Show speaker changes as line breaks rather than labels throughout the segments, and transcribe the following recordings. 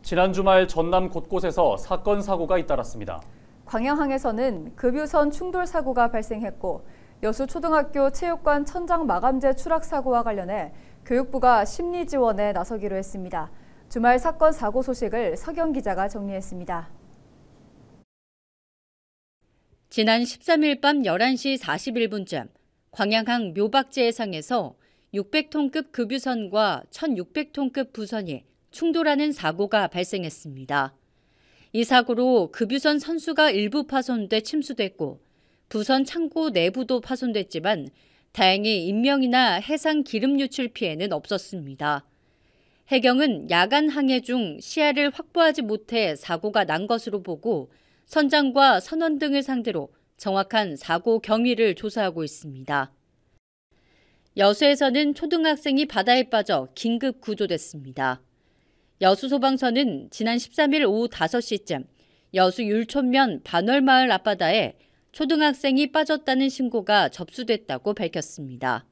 지난 주말 전남 곳곳에서 사건 사고가 잇따랐습니다.
광양항에서는 급유선 충돌 사고가 발생했고 여수초등학교 체육관 천장 마감재 추락 사고와 관련해 교육부가 심리 지원에 나서기로 했습니다. 주말 사건 사고 소식을 서경 기자가 정리했습니다.
지난 13일 밤 11시 41분쯤 광양항 묘박제 해상에서 600톤급 급유선과 1600톤급 부선이 충돌하는 사고가 발생했습니다. 이 사고로 급유선 선수가 일부 파손돼 침수됐고 부선 창고 내부도 파손됐지만 다행히 인명이나 해상 기름 유출 피해는 없었습니다. 해경은 야간 항해 중 시야를 확보하지 못해 사고가 난 것으로 보고 선장과 선원 등을 상대로 정확한 사고 경위를 조사하고 있습니다. 여수에서는 초등학생이 바다에 빠져 긴급 구조됐습니다. 여수소방서는 지난 13일 오후 5시쯤 여수 율촌면 반월마을 앞바다에 초등학생이 빠졌다는 신고가 접수됐다고 밝혔습니다.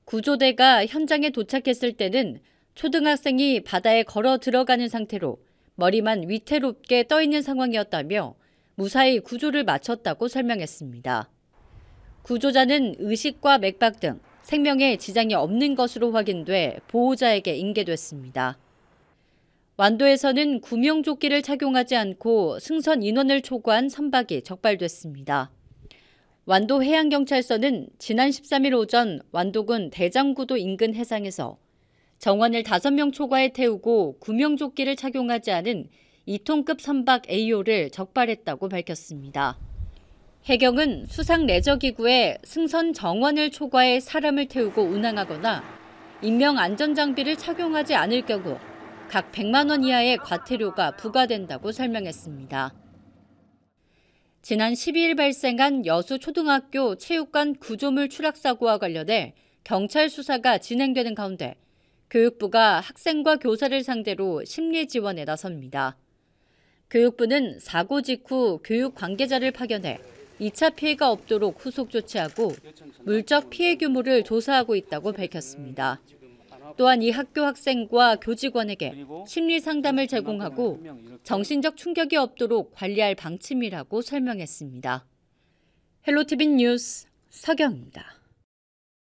구조대가 현장에 도착했을 때는 초등학생이 바다에 걸어 들어가는 상태로 머리만 위태롭게 떠 있는 상황이었다며 무사히 구조를 마쳤다고 설명했습니다. 구조자는 의식과 맥박 등 생명에 지장이 없는 것으로 확인돼 보호자에게 인계됐습니다. 완도에서는 구명조끼를 착용하지 않고 승선 인원을 초과한 선박이 적발됐습니다. 완도해양경찰서는 지난 13일 오전 완도군 대장구도 인근 해상에서 정원을 5명 초과해 태우고 구명조끼를 착용하지 않은 2톤급 선박 A호를 적발했다고 밝혔습니다. 해경은 수상 레저기구에 승선 정원을 초과해 사람을 태우고 운항하거나 인명안전장비를 착용하지 않을 경우 각 100만 원 이하의 과태료가 부과된다고 설명했습니다. 지난 12일 발생한 여수 초등학교 체육관 구조물 추락 사고와 관련해 경찰 수사가 진행되는 가운데 교육부가 학생과 교사를 상대로 심리 지원에 나섭니다. 교육부는 사고 직후 교육 관계자를 파견해 2차 피해가 없도록 후속 조치하고 물적 피해 규모를 조사하고 있다고 밝혔습니다. 또한 이 학교 학생과 교직원에게 심리 상담을 제공하고 정신적 충격이 없도록 관리할 방침이라고 설명했습니다. 헬로티비 뉴스 서경입니다.